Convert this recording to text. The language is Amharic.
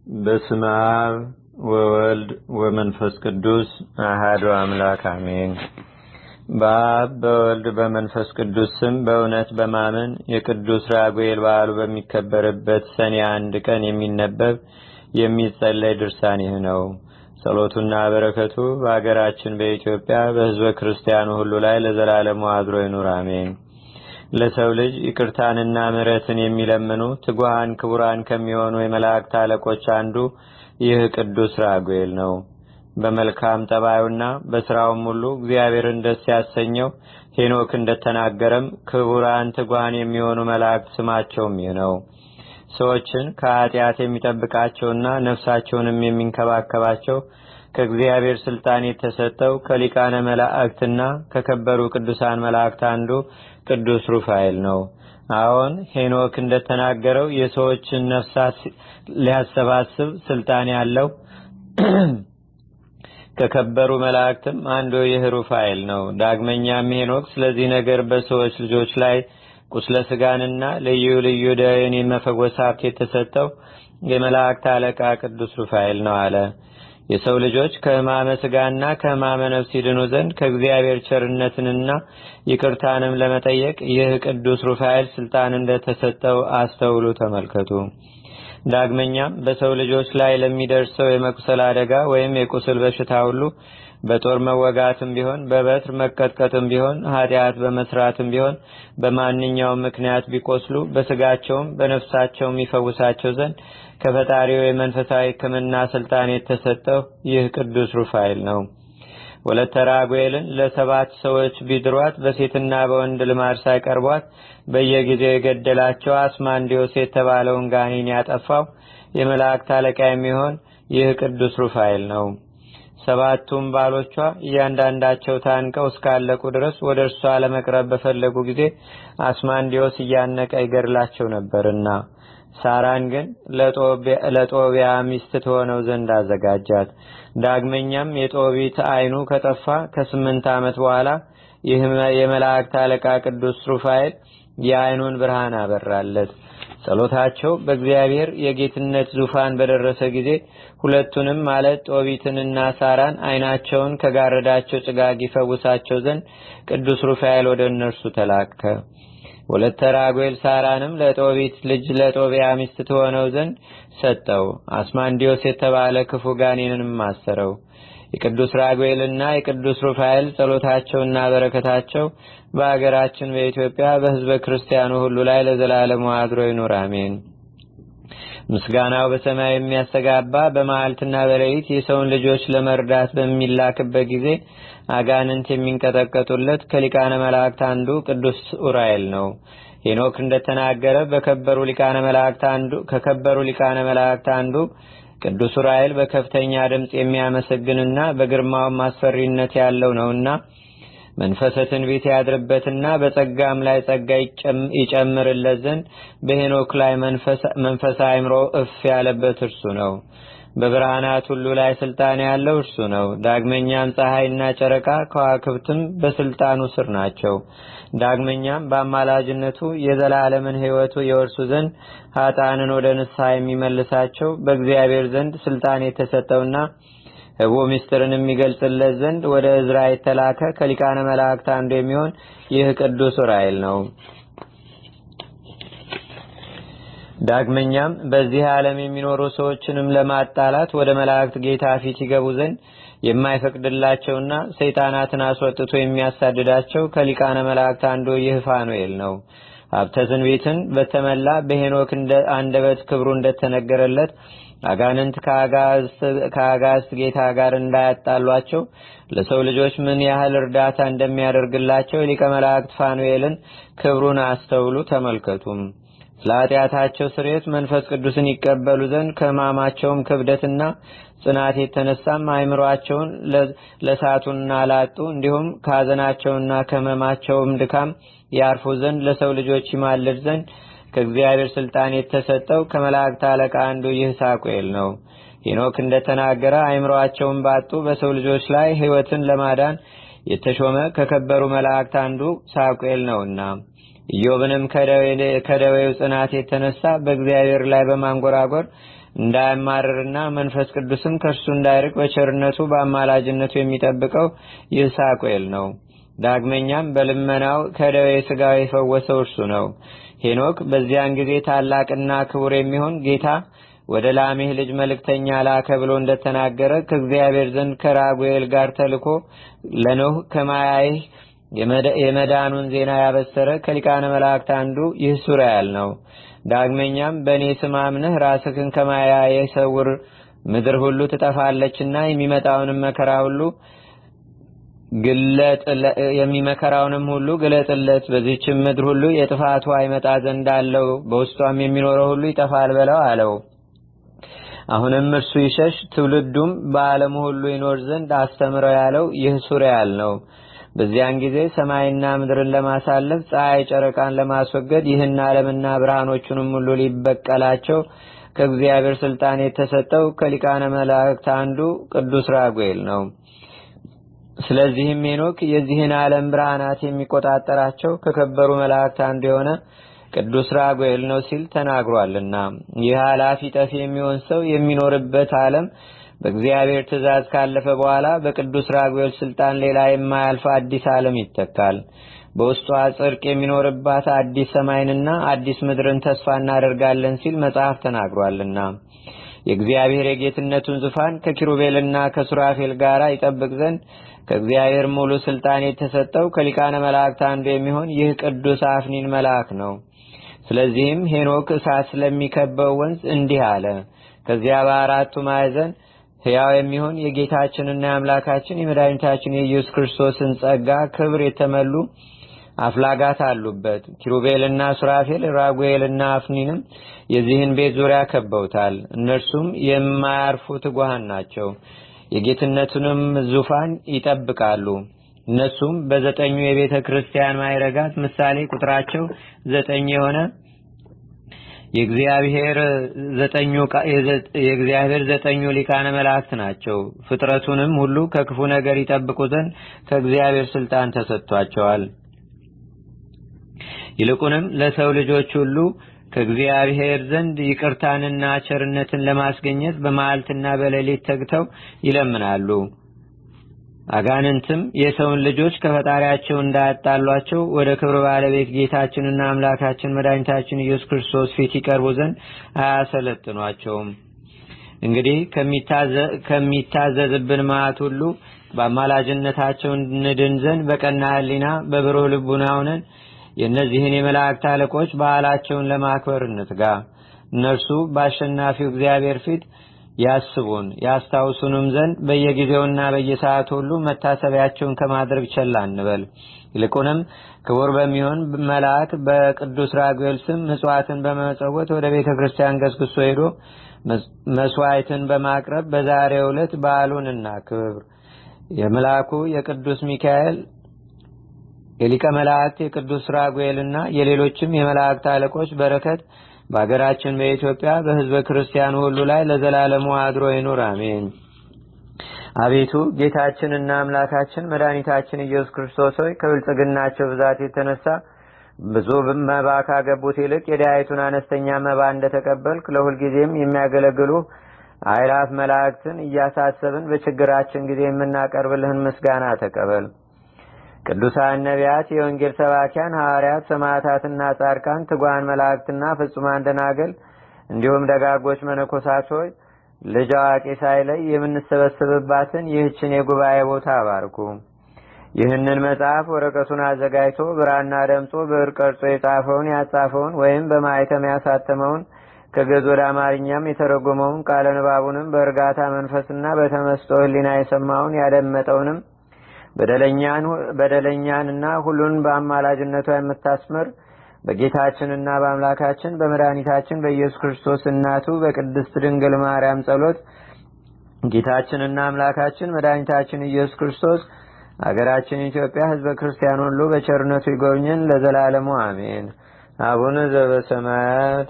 በስመ አብ ወወልድ ወመንፈስ ቅዱስ አሐዱ አምላክ አሜን። በአብ በወልድ በመንፈስ ቅዱስ ስም በእውነት በማመን የቅዱስ ራጉኤል በዓሉ በሚከበርበት ሰኔ 1 ቀን የሚነበብ የሚጸለይ ድርሳን ይህ ነው። ጸሎቱና በረከቱ በአገራችን በኢትዮጵያ በሕዝበ ክርስቲያኑ ሁሉ ላይ ለዘላለሙ አድሮ ይኑር አሜን። ለሰው ልጅ ይቅርታንና ምሕረትን የሚለምኑ ትጉሃን ክቡራን ከሚሆኑ የመላእክት አለቆች አንዱ ይህ ቅዱስ ራጉኤል ነው። በመልካም ጠባዩና በስራውም ሁሉ እግዚአብሔርን ደስ ያሰኘው ሄኖክ እንደተናገረም ክቡራን ትጉሃን የሚሆኑ መላእክት ስማቸውም ይህ ነው። ሰዎችን ከኃጢአት የሚጠብቃቸውና ነፍሳቸውንም የሚንከባከባቸው ከእግዚአብሔር ስልጣን የተሰጠው ከሊቃነ መላእክትና ከከበሩ ቅዱሳን መላእክት አንዱ ቅዱስ ሩፋኤል ነው። አሁን ሄኖክ እንደተናገረው የሰዎችን ነፍሳት ሊያሰባስብ ስልጣን ያለው ከከበሩ መላእክትም አንዱ ይህ ሩፋኤል ነው። ዳግመኛም ሄኖክ ስለዚህ ነገር በሰዎች ልጆች ላይ ቁስለ ስጋንና ልዩ ልዩ ደዌን የመፈወስ ሀብት የተሰጠው የመላእክት አለቃ ቅዱስ ሩፋኤል ነው አለ። የሰው ልጆች ከሕማመ ስጋና ከሕማመ ነፍስ ይድኑ ዘንድ ከእግዚአብሔር ቸርነትንና ይቅርታንም ለመጠየቅ ይህ ቅዱስ ሩፋኤል ስልጣን እንደተሰጠው አስተውሉ ተመልከቱ። ዳግመኛም በሰው ልጆች ላይ ለሚደርሰው የመቁሰል አደጋ ወይም የቁስል በሽታ ሁሉ በጦር መወጋትም ቢሆን በበትር መቀጥቀጥም ቢሆን ኃጢአት በመስራትም ቢሆን በማንኛውም ምክንያት ቢቆስሉ በስጋቸውም በነፍሳቸውም ይፈውሳቸው ዘንድ ከፈጣሪው የመንፈሳዊ ሕክምና ስልጣን የተሰጠው ይህ ቅዱስ ሩፋኤል ነው። ወለተ ራጉኤልን ለ7 ሰዎች ቢድሯት በሴትና በወንድ ልማድ ሳይቀርቧት በየጊዜው የገደላቸው አስማንዲዮስ የተባለውን ጋኔን ያጠፋው የመላእክት አለቃ የሚሆን ይህ ቅዱስ ሩፋኤል ነው። 7ቱም ባሎቿ እያንዳንዳቸው ታንቀው እስካለቁ ድረስ ወደ እርሷ ለመቅረብ በፈለጉ ጊዜ አስማንዲዮስ እያነቀ ይገድላቸው ነበርና ሳራን ግን ለጦቢያ ሚስት ትሆነው ዘንድ አዘጋጃት። ዳግመኛም የጦቢት ዓይኑ ከጠፋ ከ8 ዓመት በኋላ ይህ የመላእክት አለቃ ቅዱስ ሩፋኤል የዓይኑን ብርሃን አበራለት። ጸሎታቸው በእግዚአብሔር የጌትነት ዙፋን በደረሰ ጊዜ ሁለቱንም ማለት ጦቢትንና ሳራን ዓይናቸውን ከጋረዳቸው ጭጋግ ይፈውሳቸው ዘንድ ቅዱስ ሩፋኤል ወደ እነርሱ ተላከ። ወለተ ራጉኤል ሳራንም ለጦቢት ልጅ ለጦቢያ ሚስት ትሆነው ዘንድ ሰጠው። አስማንዲዮስ የተባለ ክፉ ጋኔንንም አሰረው። የቅዱስ ራጉኤልና የቅዱስ ሩፋኤል ጸሎታቸውና በረከታቸው በአገራችን በኢትዮጵያ በሕዝበ ክርስቲያኑ ሁሉ ላይ ለዘላለሙ አድሮ ይኑር አሜን። ምስጋናው በሰማይ የሚያስተጋባ በመዓልትና በሌሊት የሰውን ልጆች ለመርዳት በሚላክበት ጊዜ አጋንንት የሚንቀጠቀጡለት ከሊቃነ መላእክት አንዱ ቅዱስ ኡራኤል ነው። ሄኖክ እንደተናገረ ከከበሩ ሊቃነ መላእክት አንዱ ቅዱስ ኡራኤል በከፍተኛ ድምጽ የሚያመሰግንና በግርማውም አስፈሪነት ያለው ነውና መንፈሰ ትንቢት ያድርበትና በጸጋም ላይ ጸጋ ይጨምርለት ዘንድ በሄኖክ ላይ መንፈስ አእምሮ እፍ ያለበት እርሱ ነው። በብርሃናት ሁሉ ላይ ስልጣን ያለው እርሱ ነው። ዳግመኛም ፀሐይና ጨረቃ ከዋክብትም በስልጣኑ ስር ናቸው። ዳግመኛም በአማላጅነቱ የዘላለምን ሕይወቱ የወርሱ ዘንድ ኃጥአንን ወደ ንስሐ የሚመልሳቸው በእግዚአብሔር ዘንድ ስልጣን የተሰጠውና ሕቡ ምስጢርን የሚገልጽለት ዘንድ ወደ ዕዝራ የተላከ ከሊቃነ መላእክት አንዱ የሚሆን ይህ ቅዱስ ኡራኤል ነው። ዳግመኛም በዚህ ዓለም የሚኖሩ ሰዎችንም ለማጣላት ወደ መላእክት ጌታ ፊት ይገቡ ዘንድ የማይፈቅድላቸውና ሰይጣናትን አስወጥቶ የሚያሳድዳቸው ከሊቃነ መላእክት አንዱ ይህ ፋኑኤል ነው። ሀብተ ትንቢትን በተመላ በሄኖክ አንደበት ክብሩ እንደተነገረለት አጋንንት ከአጋዕዝት ጌታ ጋር እንዳያጣሏቸው ለሰው ልጆች ምን ያህል እርዳታ እንደሚያደርግላቸው ሊቀ መላእክት ፋኑኤልን ክብሩን አስተውሉ ተመልከቱም። ስለ ኃጢአታቸው ስርየት መንፈስ ቅዱስን ይቀበሉ ዘንድ ከሕማማቸውም ክብደትና ጽናት የተነሳም አእምሮአቸውን ለሳቱና ላጡ እንዲሁም ከሐዘናቸውና ከሕመማቸውም ድካም ያርፉ ዘንድ ለሰው ልጆች ይማልድ ዘንድ ከእግዚአብሔር ስልጣን የተሰጠው ከመላእክት አለቃ አንዱ ይህ ሳቁኤል ነው። ሄኖክ እንደተናገረ አእምሮአቸውን ባጡ በሰው ልጆች ላይ ሕይወትን ለማዳን የተሾመ ከከበሩ መላእክት አንዱ ሳቁኤል ነውና ኢዮብንም ከደዌው ጽናት የተነሳ በእግዚአብሔር ላይ በማንጎራጎር እንዳያማርርና መንፈስ ቅዱስም ከእርሱ እንዳይርቅ በቸርነቱ በአማላጅነቱ የሚጠብቀው ይህ ሳቁኤል ነው። ዳግመኛም በልመናው ከደዌ ሥጋው የፈወሰው እርሱ ነው። ሄኖክ በዚያን ጊዜ ታላቅና ክቡር የሚሆን ጌታ ወደ ላሜህ ልጅ መልእክተኛ ላከ ብሎ እንደተናገረ ከእግዚአብሔር ዘንድ ከራጉኤል ጋር ተልኮ ለኖህ ከማያይህ የመዳኑን ዜና ያበሰረ ከሊቃነ መላእክት አንዱ ይህ ሱራኤል ነው። ዳግመኛም በእኔ ስም አምነህ ራስህን ከማያይህ ሰውር፣ ምድር ሁሉ ትጠፋለችና የሚመከራውንም ሁሉ ግለጥለት። በዚህችም ምድር ሁሉ የጥፋቱ አይመጣ ዘንድ አለው፣ በውስጧም የሚኖረው ሁሉ ይጠፋል በለው አለው። አሁንም እርሱ ይሸሽ፣ ትውልዱም በዓለሙ ሁሉ ይኖር ዘንድ አስተምረው ያለው ይህ ሱራኤል ነው። በዚያን ጊዜ ሰማይና ምድርን ለማሳለፍ ፀሐይ ጨረቃን ለማስወገድ ይህን ዓለምና ብርሃኖቹንም ሁሉ ሊበቀላቸው ከእግዚአብሔር ስልጣን የተሰጠው ከሊቃነ መላእክት አንዱ ቅዱስ ራጉኤል ነው። ስለዚህም ሄኖክ የዚህን ዓለም ብርሃናት የሚቆጣጠራቸው ከከበሩ መላእክት አንዱ የሆነ ቅዱስ ራጉኤል ነው ሲል ተናግሯልና። ይህ ኃላፊ ጠፊ የሚሆን ሰው የሚኖርበት ዓለም በእግዚአብሔር ትእዛዝ ካለፈ በኋላ በቅዱስ ራጉኤል ስልጣን ሌላ የማያልፍ አዲስ ዓለም ይተካል። በውስጧ ጽድቅ የሚኖርባት አዲስ ሰማይንና አዲስ ምድርን ተስፋ እናደርጋለን ሲል መጽሐፍ ተናግሯልና። የእግዚአብሔር የጌትነቱን ዙፋን ከኪሩቤልና ከሱራፌል ጋር ይጠብቅ ዘንድ ከእግዚአብሔር ሙሉ ስልጣን የተሰጠው ከሊቃነ መላእክት አንዱ የሚሆን ይህ ቅዱስ አፍኒን መልአክ ነው። ስለዚህም ሄኖክ እሳት ስለሚከበው ወንዝ እንዲህ አለ። ከዚያ በአራቱ ማዕዘን ሕያው የሚሆን የጌታችንና የአምላካችን የመድኃኒታችን የኢየሱስ ክርስቶስን ጸጋ ክብር የተመሉ አፍላጋት አሉበት። ኪሩቤልና ሱራፌል ራጉኤልና አፍኒንም የዚህን ቤት ዙሪያ ከበውታል። እነርሱም የማያርፉ ትጉሃን ናቸው፣ የጌትነቱንም ዙፋን ይጠብቃሉ። እነሱም በዘጠኙ የቤተ ክርስቲያን ማዕረጋት ምሳሌ ቁጥራቸው 9 የሆነ የእግዚአብሔር ዘጠኙ ሊቃነ መላእክት ናቸው። ፍጥረቱንም ሁሉ ከክፉ ነገር ይጠብቁ ዘንድ ከእግዚአብሔር ስልጣን ተሰጥቷቸዋል። ይልቁንም ለሰው ልጆች ሁሉ ከእግዚአብሔር ዘንድ ይቅርታንና ቸርነትን ለማስገኘት በመዓልትና በሌሊት ተግተው ይለምናሉ። አጋንንትም የሰውን ልጆች ከፈጣሪያቸው እንዳያጣሏቸው ወደ ክብር ባለቤት ጌታችንና አምላካችን መድኃኒታችን ኢየሱስ ክርስቶስ ፊት ይቀርቡ ዘንድ አያሰለጥኗቸውም። እንግዲህ ከሚታዘዝብን መዓት ሁሉ በአማላጅነታቸው እንድን ዘንድ በቀና ሕሊና በብሩህ ልቡና ሆነን የእነዚህን የመላእክት አለቆች በዓላቸውን ለማክበር እንትጋ። እነርሱ በአሸናፊው እግዚአብሔር ፊት ያስቡን ያስታውሱንም ዘንድ በየጊዜውና በየሰዓቱ ሁሉ መታሰቢያቸውን ከማድረግ ቸል አንበል። ይልቁንም ክቡር በሚሆን መልአክ በቅዱስ ራጉኤል ስም ምጽዋትን በመመጸወት ወደ ቤተ ክርስቲያን ገስግሶ ሄዶ መስዋዕትን በማቅረብ በዛሬው ዕለት በዓሉን እናክብር። የመልአኩ የቅዱስ ሚካኤል የሊቀ መላእክት የቅዱስ ራጉኤልና የሌሎችም የመላእክት አለቆች በረከት በአገራችን በኢትዮጵያ በሕዝበ ክርስቲያኑ ሁሉ ላይ ለዘላለሙ አድሮ ይኑር፣ አሜን። አቤቱ ጌታችንና አምላካችን መድኃኒታችን ኢየሱስ ክርስቶስ ሆይ ከብልጽግናቸው ብዛት የተነሳ ብዙ መባ ካገቡት ይልቅ የድሃይቱን አነስተኛ መባ እንደተቀበልክ ለሁልጊዜም የሚያገለግሉ አእላፍ መላእክትን እያሳሰብን በችግራችን ጊዜ የምናቀርብልህን ምስጋና ተቀበል። ቅዱሳን ነቢያት፣ የወንጌል ሰባኪያን ሐዋርያት፣ ሰማዕታትና ጻድቃን፣ ትጉሃን መላእክትና ፍጹማን ደናግል እንዲሁም ደጋጎች መነኮሳት ሆይ ልጅ አዋቂ ሳይለይ የምንሰበስብባትን ይህችን የጉባኤ ቦታ አባርኩ። ይህንን መጽሐፍ ወረቀቱን አዘጋጅቶ ብራና ደምጾ ብዕር ቀርጾ የጻፈውን ያጻፈውን ወይም በማኅተም ያሳተመውን ከግዕዝ ወደ አማርኛም የተረጎመውን ቃለ ንባቡንም በእርጋታ መንፈስና በተመስጦ ሕሊና የሰማውን ያደመጠውንም በደለኛንና ሁሉን በአማላጅነቷ የምታስምር በጌታችንና በአምላካችን በመድኃኒታችን በኢየሱስ ክርስቶስ እናቱ በቅድስት ድንግል ማርያም ጸሎት ጌታችንና አምላካችን መድኃኒታችን ኢየሱስ ክርስቶስ አገራችን ኢትዮጵያ ሕዝበ ክርስቲያን ሁሉ በቸርነቱ ይጎብኘን ለዘላለሙ አሜን። አቡነ ዘበሰማያት